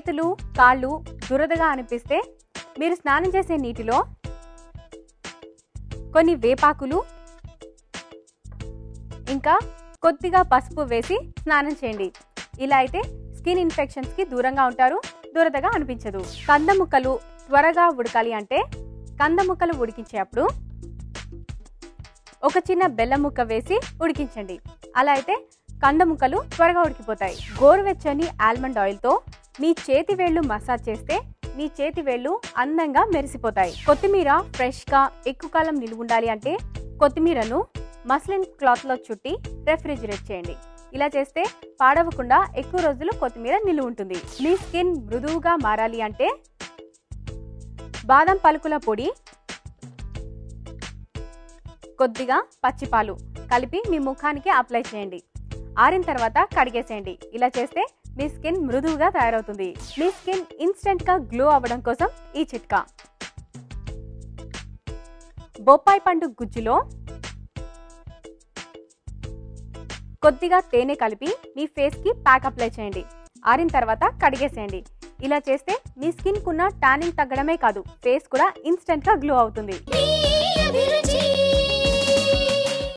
చేతులు కాళ్ళు దురదగా అనిపిస్తే మీరు స్నానం చేసే నీటిలో కొన్ని వేపాకులు ఇంకా కొద్దిగా పసుపు వేసి స్నానం చేయండి. ఇలా అయితే స్కిన్ ఇన్ఫెక్షన్స్కి దూరంగా ఉంటారు, దురదగా అనిపించదు. కంద ముక్కలు త్వరగా ఉడకాలి అంటే కంద ముక్కలు ఉడికించేటప్పుడు ఒక చిన్న బెల్లం ముక్క వేసి ఉడికించండి. అలా అయితే కంద ముక్కలు త్వరగా ఉడికిపోతాయి. గోరువెచ్చని ఆల్మండ్ ఆయిల్తో మీ చేతి వేళ్లు మసాజ్ చేస్తే మీ చేతి వేళ్లు అందంగా మెరిసిపోతాయి. కొత్తిమీర ఫ్రెష్గా ఎక్కువ కాలం నిలువ ఉండాలి అంటే కొత్తిమీరను మస్లిన్ క్లాత్లో చుట్టి రెఫ్రిజిరేట్ చేయండి. ఇలా చేస్తే పాడవకుండా ఎక్కువ రోజులు కొత్తిమీర నిలువ ఉంటుంది. మీ స్కిన్ మృదువుగా మారాలి అంటే బాదం పలుకుల పొడి, కొద్దిగా పచ్చిపాలు కలిపి మీ ముఖానికి అప్లై చేయండి. ఆరిన తర్వాత కడిగేసేయండి. ఇలా చేస్తే మీ స్కిన్ మృదువుగా తయారవుతుంది. మీ స్కిన్ ఇన్స్టెంట్ గా గ్లో అవ్వడం కోసం ఈ చిట్కా: బొప్పాయి పండు గుజ్జులో కొద్దిగా తేనె కలిపి మీ ఫేస్ కి ప్యాక్ అప్లై చేయండి. ఆరిన తర్వాత కడిగేసేయండి. ఇలా చేస్తే మీ స్కిన్ కున్న టానింగ్ తగ్గడమే కాదు, ఫేస్ కూడా ఇన్స్టెంట్ గా గ్లో అవుతుంది.